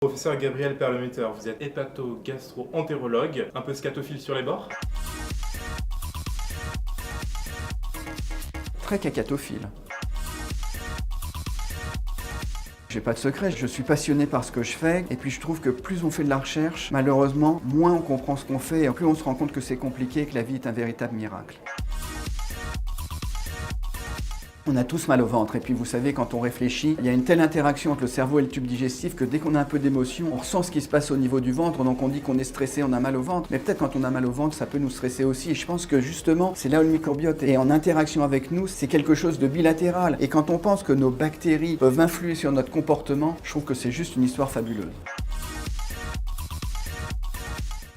Professeur Gabriel Perlemutter, vous êtes hépato-gastro-entérologue, un peu scatophile sur les bords? Très cacatophile. J'ai pas de secret, je suis passionné par ce que je fais et puis je trouve que plus on fait de la recherche, malheureusement, moins on comprend ce qu'on fait et plus on se rend compte que c'est compliqué et que la vie est un véritable miracle. On a tous mal au ventre et puis vous savez, quand on réfléchit, il y a une telle interaction entre le cerveau et le tube digestif que dès qu'on a un peu d'émotion, on ressent ce qui se passe au niveau du ventre, donc on dit qu'on est stressé, on a mal au ventre, mais peut-être quand on a mal au ventre, ça peut nous stresser aussi et je pense que justement, c'est là où le microbiote est en interaction avec nous, c'est quelque chose de bilatéral et quand on pense que nos bactéries peuvent influer sur notre comportement, je trouve que c'est juste une histoire fabuleuse.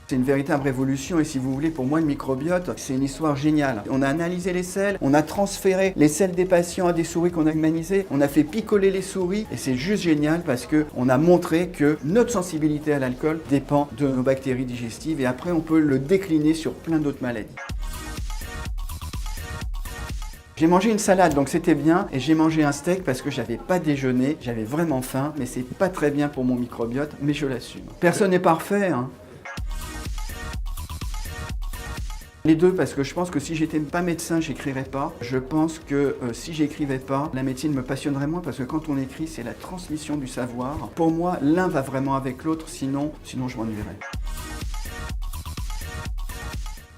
C'est une véritable révolution et si vous voulez, pour moi, le microbiote, c'est une histoire géniale. On a analysé les selles, on a transféré les selles des patients à des souris qu'on a humanisées, on a fait picoler les souris et c'est juste génial parce qu'on a montré que notre sensibilité à l'alcool dépend de nos bactéries digestives et après on peut le décliner sur plein d'autres maladies. J'ai mangé une salade, donc c'était bien, et j'ai mangé un steak parce que j'avais pas déjeuné, j'avais vraiment faim, mais c'est pas très bien pour mon microbiote, mais je l'assume. Personne n'est parfait, hein. Les deux, parce que je pense que si j'étais pas médecin, j'écrirais pas. Je pense que si j'écrivais pas, la médecine me passionnerait moins parce que quand on écrit, c'est la transmission du savoir. Pour moi, l'un va vraiment avec l'autre, sinon je m'ennuierais.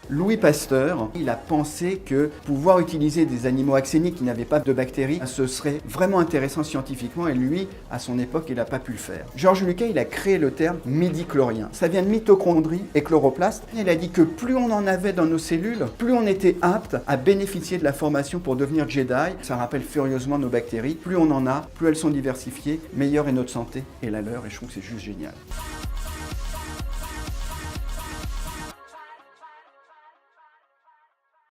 Louis Pasteur, il a pensé que pouvoir utiliser des animaux axéniques qui n'avaient pas de bactéries, ce serait vraiment intéressant scientifiquement et lui, à son époque, il n'a pas pu le faire. Georges Lucas, il a créé le terme midi-chlorien. Ça vient de mitochondrie et chloroplaste. Il a dit que plus on en avait dans nos cellules, plus on était apte à bénéficier de la formation pour devenir Jedi. Ça rappelle furieusement nos bactéries. Plus on en a, plus elles sont diversifiées, meilleure est notre santé et la leur et je trouve que c'est juste génial.